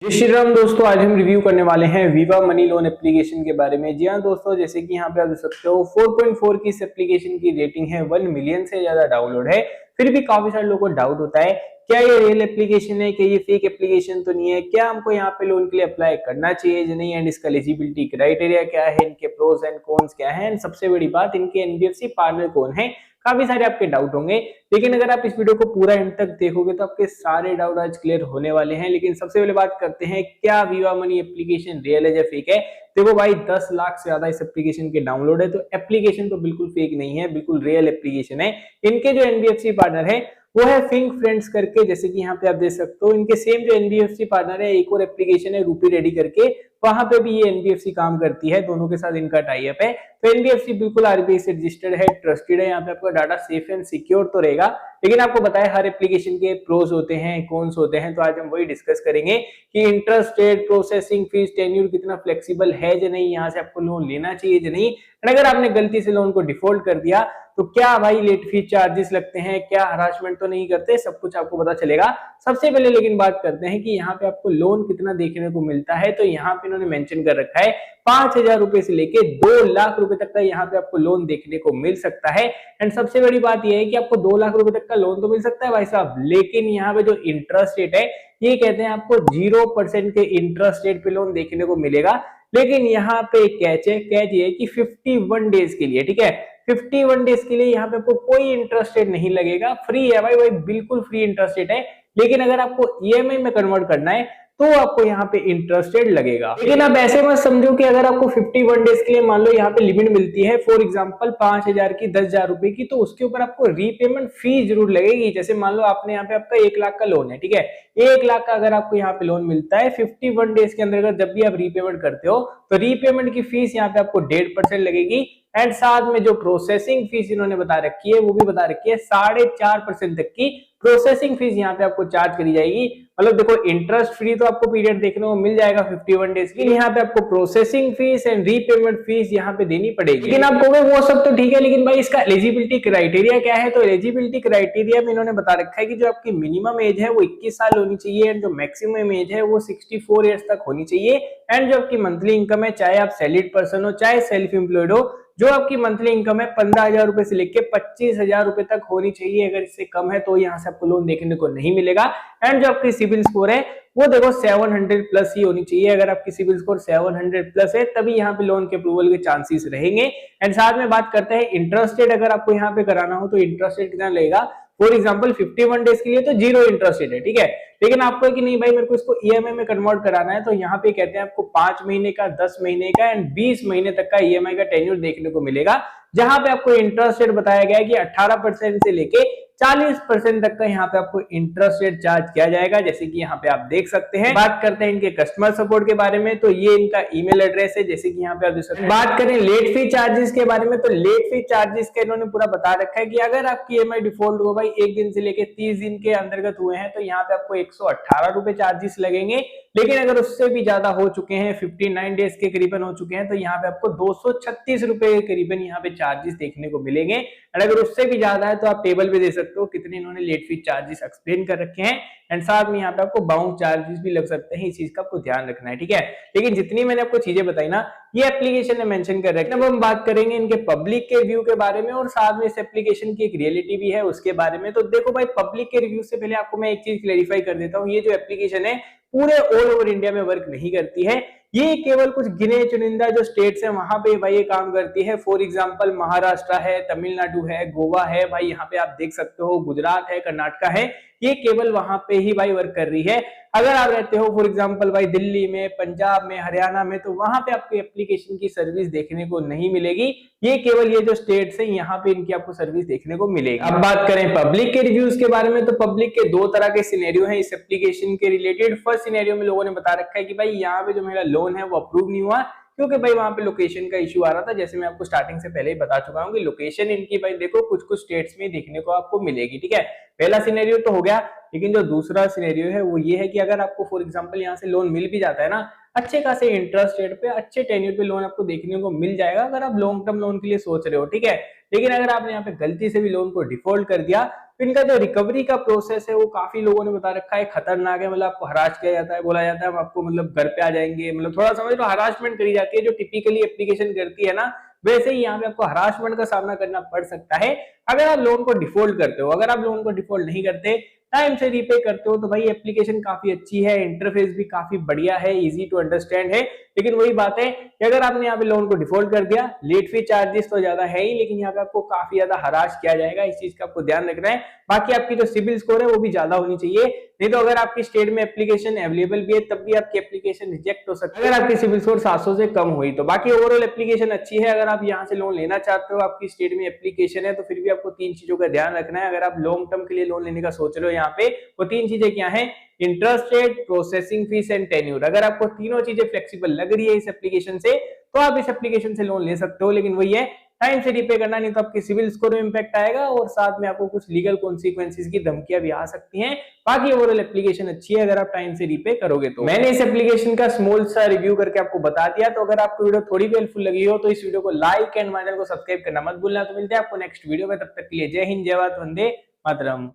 जय श्री राम दोस्तों, आज हम रिव्यू करने वाले हैं विवा मनी लोन एप्लीकेशन के बारे में। जी हाँ दोस्तों, जैसे कि यहाँ पे आप देख सकते हो 4.4 की इस एप्लीकेशन की रेटिंग है, 1 मिलियन से ज्यादा डाउनलोड है। फिर भी काफी सारे लोगों को डाउट होता है, क्या ये रियल एप्लीकेशन है, क्या ये फेक एप्लीकेशन तो नहीं है, क्या हमको यहाँ पे लोन के लिए अप्लाई करना चाहिए या नहीं, एंड इसका एलिजिबिलिटी क्राइटेरिया क्या है, इनके प्रोस एंड कॉन्स क्या है, एंड सबसे बड़ी बात इनके एनबीएफसी पार्टनर कौन है। काफी सारे आपके डाउट होंगे, लेकिन अगर आप इस वीडियो को पूरा एंड तक देखोगे तो आपके सारे डाउट आज क्लियर होने वाले हैं। लेकिन सबसे पहले बात करते हैं, क्या विवा मनी एप्लीकेशन रियल है या फेक है। देखो भाई, 10 लाख से ज्यादा इस एप्लीकेशन के डाउनलोड है, तो एप्लीकेशन तो बिल्कुल फेक नहीं है, बिल्कुल रियल एप्लीकेशन है। इनके जो एनबीएफसी पार्टनर है वो है थिंक फ्रेंड्स करके, जैसे कि यहाँ पे आप देख सकते हो। इनके सेम जो एनबीएफसी पार्टनर है, एक और एप्लीकेशन है रूपी रेडी करके, वहां पे भी ये एनबीएफसी काम करती है, दोनों के साथ इनका टाई अप है। तो एनबीएफसी बिल्कुल आरबीआई से रजिस्टर्ड है, ट्रस्टेड है, यहाँ पे आपका डाटा सेफ एंड सिक्योर तो रहेगा। लेकिन आपको बताया हर एप्लीकेशन के प्रोस होते हैं, कॉन्स होते हैं, तो आज हम वही डिस्कस करेंगे कि interest rate, processing fees, tenure कितना फ्लेक्सिबल है या नहीं, यहाँ से आपको लोन लेना चाहिए या नहीं, और अगर आपने गलती से लोन को डिफॉल्ट कर दिया तो क्या भाई लेट फीस चार्जेस लगते हैं, क्या हरासमेंट तो नहीं करते, सब कुछ आपको पता चलेगा। सबसे पहले लेकिन बात करते हैं कि यहाँ पे आपको लोन कितना देखने को मिलता है। तो यहाँ पे इन्होंने मेंशन कर रखा है 5,000 रुपए से लेके 2 लाख रुपए तक का यहाँ पे आपको लोन देखने को मिल सकता है। एंड सबसे बड़ी बात यह है कि आपको 2 लाख रुपए तक का लोन तो मिल सकता है भाई साहब, लेकिन यहाँ पे जो इंटरेस्ट रेट है, ये कहते हैं आपको 0% के इंटरेस्ट रेट पे लोन देखने को मिलेगा। लेकिन यहाँ पे कैच है, कैच ये है कि 51 डेज के लिए, ठीक है, 51 डेज के लिए यहाँ पे आपको कोई इंटरेस्ट रेट नहीं लगेगा, फ्री है भाई, भाई बिल्कुल फ्री इंटरेस्ट रेट है। लेकिन अगर आपको ईएमआई में कन्वर्ट करना है तो आपको यहाँ पे इंटरेस्ट रेट लगेगा। लेकिन आप ऐसे मत समझो कि अगर आपको 51 डेज के लिए मान लो यहाँ पे लिमिट मिलती है, फॉर एग्जांपल 5,000 की, 10,000 रुपए की, तो उसके ऊपर आपको रीपेमेंट फी जरूर लगेगी। जैसे मान लो आपने यहाँ पे आपका 1 लाख का लोन है, ठीक है, 1 लाख का अगर आपको यहाँ पे लोन मिलता है 51 डेज के अंदर, जब भी आप रीपेमेंट करते हो तो रीपेमेंट की फीस यहाँ पे आपको 1.5% लगेगी। एंड साथ में जो प्रोसेसिंग फीस इन्होंने बता रखी है, वो भी बता रखी है 4.5% तक की प्रोसेसिंग फीस यहाँ पे आपको चार्ज करी जाएगी। मतलब देखो, इंटरेस्ट फ्री तो आपको पीरियड देखने को मिल जाएगा 51 डेज की, यहाँ पे आपको processing fees and repayment fees यहाँ पे देनी पड़ेगी। लेकिन आप कहोगे वो सब तो ठीक है, लेकिन भाई इसका एलिजिबिलिटी क्राइटेरिया क्या है। तो एलिजिबिलिटी क्राइटेरिया में इन्होंने बता रखा है कि जो आपकी मिनिमम एज है वो 21 साल होनी चाहिए, एंड जो मैक्सिमम एज है वो 64 ईयर्स तक होनी चाहिए। एंड जो आपकी मंथली इनकम है, चाहे आप सैलरीड पर्सन हो चाहे सेल्फ एम्प्लॉयड हो, जो आपकी मंथली इनकम है 15,000 रुपए से लेके 25,000 रुपए तक होनी चाहिए। अगर इससे कम है तो यहाँ से आपको लोन देखने को नहीं मिलेगा। एंड जो आपकी सिविल स्कोर है वो देखो 700 प्लस ही होनी चाहिए। अगर आपकी सिविल स्कोर 700 प्लस है तभी यहाँ पे लोन के अप्रूवल के चांसेस रहेंगे। एंड साथ में बात करते हैं इंटरेस्ट रेट, अगर आपको यहाँ पे कराना हो तो इंटरेस्ट रेट कितना लगेगा। फॉर एग्जांपल 51 डेज के लिए तो 0 इंटरेस्ट रेट है, ठीक है। लेकिन आपको है कि नहीं भाई मेरे को इसको ईएमआई में कन्वर्ट कराना है, तो यहाँ पे कहते हैं आपको 5 महीने का, 10 महीने का एंड 20 महीने तक का ईएमआई का टेन्योर देखने को मिलेगा, जहां पे आपको इंटरेस्ट रेट बताया गया है कि 18% से लेके 40% तक का यहाँ पे आपको इंटरेस्ट रेट चार्ज किया जाएगा, जैसे कि यहाँ पे आप देख सकते हैं। बात करते हैं इनके कस्टमर सपोर्ट के बारे में, तो ये इनका ईमेल एड्रेस है, जैसे कि यहाँ पे आप देख सकते हैं। बात करें लेट फी चार्जेस के बारे में, तो लेट फी चार्जेस का इन्होंने पूरा बता रखा है कि अगर आपकी ईएमआई डिफॉल्ट हो भाई 1 दिन से लेके 30 दिन के अंतर्गत हुए हैं, तो यहाँ पे आपको 118 रुपए चार्जेस लगेंगे। लेकिन अगर उससे भी ज्यादा हो चुके हैं, 59 डेज के करीबन हो चुके हैं, तो यहाँ पे आपको 236 रुपए के करीबन यहाँ पे चार्जेस देखने को मिलेंगे। और अगर उससे भी ज्यादा है तो आप टेबल पे दे सकते हो कितने इन्होंने लेट फी चार्जेस एक्सप्लेन कर रखे हैं। एंड साथ में यहाँ पे आपको बाउंस चार्जेस भी लग सकते हैं, इस चीज का आपको ध्यान रखना है, ठीक है। लेकिन जितनी मैंने आपको चीजें बताई ना, ये एप्लीकेशन ने मेंशन कर रखा है। अब हम बात करेंगे इनके पब्लिक के रिव्यू के बारे में, और साथ में इस एप्लीकेशन की एक रियलिटी भी है उसके बारे में। तो देखो भाई, पब्लिक के रिव्यू से पहले आपको मैं एक चीज क्लेरिफाई कर देता हूँ, ये जो एप्लीकेशन है पूरे ऑल ओवर इंडिया में वर्क नहीं करती है। ये केवल कुछ गिने चुनिंदा जो स्टेट्स है वहां पे भाई ये काम करती है। फॉर एग्जांपल महाराष्ट्र है, तमिलनाडु है, गोवा है, भाई यहाँ पे आप देख सकते हो, गुजरात है, कर्नाटका है, ये केवल वहां पे ही भाई वर्क कर रही है। अगर आप रहते हो फॉर एग्जांपल भाई दिल्ली में, पंजाब में, हरियाणा में, तो वहां पे आपको एप्लीकेशन की सर्विस देखने को नहीं मिलेगी। ये केवल ये जो स्टेट्स है यहाँ पे इनकी आपको सर्विस देखने को मिलेगी। अब बात करें पब्लिक के रिव्यूज के बारे में, तो पब्लिक के 2 तरह के सिनेरियो हैं इस एप्लीकेशन के रिलेटेड। फर्स्ट सिनेरियो में लोगों ने बता रखा है कि भाई यहाँ पे जो मेरा लोन है वो अप्रूव नहीं हुआ, क्योंकि भाई वहां पे लोकेशन का इशू आ रहा था। जैसे मैं आपको स्टार्टिंग से पहले ही बता चुका हूँ कि लोकेशन इनकी भाई देखो कुछ कुछ स्टेट्स में देखने को आपको मिलेगी, ठीक है। पहला सिनेरियो तो हो गया। लेकिन जो दूसरा सिनेरियो है वो ये है कि अगर आपको फॉर एग्जांपल यहाँ से लोन मिल भी जाता है ना, अच्छे खासे इंटरेस्ट रेट पे, अच्छे टेन्योर पे लोन आपको देखने को मिल जाएगा, अगर आप लॉन्ग टर्म लोन के लिए सोच रहे हो, ठीक है। लेकिन अगर आपने यहाँ पे गलती से भी लोन को डिफॉल्ट कर दिया तो इनका जो रिकवरी का प्रोसेस है वो काफी लोगों ने बता रखा है खतरनाक है, मतलब आपको हरास किया जाता है, बोला जाता है हम आपको मतलब घर पे आ जाएंगे, मतलब थोड़ा समझ लो हरासमेंट करी जाती है जो टिपिकली एप्लीकेशन करती है ना, वैसे ही यहाँ पे आपको हरासमेंट का सामना करना पड़ सकता है अगर आप लोन को डिफॉल्ट करते हो। अगर आप लोन को डिफॉल्ट नहीं करते, टाइम से रीपे करते हो, तो भाई एप्लीकेशन काफी अच्छी है, इंटरफेस भी काफी बढ़िया है, इजी टू अंडरस्टैंड है। लेकिन वही बात है कि अगर आपने यहाँ पे लोन को डिफॉल्ट कर दिया, लेट फी चार्जेस तो ज्यादा है ही, लेकिन यहाँ पे आपको काफी ज्यादा हरास किया जाएगा, इस चीज का आपको ध्यान रखना है। बाकी आपकी जो सिबिल स्कोर है वो भी ज्यादा होनी चाहिए, नहीं तो अगर आपकी स्टेट में एप्लीकेशन अवेलेबल भी है तब भी आपकी एप्लीकेशन रिजेक्ट हो सकती है अगर आपकी सिबिल स्कोर 700 से कम हुई तो। बाकी ओवरऑल एप्लीकेशन अच्छी है, अगर आप यहाँ से लोन लेना चाहते हो, आपकी स्टेट में एप्लीकेशन है, तो फिर भी आपको 3 चीजों का ध्यान रखना है अगर आप लॉन्ग टर्म के लिए लोन लेने का सोच रहे हो। यहाँ पे वो 3 चीजें क्या है, interest rate, processing fees and tenure. अगर आपको तीनों चीजें फ्लेक्सिबल लग रही है इस एप्लीकेशन से, तो आप इस एप्लीकेशन से लोन ले सकते हो, लेकिन वही है टाइम से रीपे करना, नहीं तो आपके सिविल स्कोर में इंपैक्ट आएगा और साथ में आपको कुछ लीगल कॉन्सिक्वेंसेस की धमकियां भी आ सकती हैं। बाकी ओवरऑल एप्लीकेशन अच्छी है अगर आप टाइम से रीपे करोगे तो। मैंने इस एप्लीकेशन का स्मॉल सा रिव्यू करके आपको बता दिया, तो अगर आपको वीडियो थोड़ी भी हेल्पफुल लगी हो तो इस वीडियो को लाइक एंड चैनल को सब्सक्राइब करना मत भूलना। तो मिलते हैं आपको नेक्स्ट वीडियो में, तब तक के लिए जय हिंद, जय भारत, वंदे मातरम।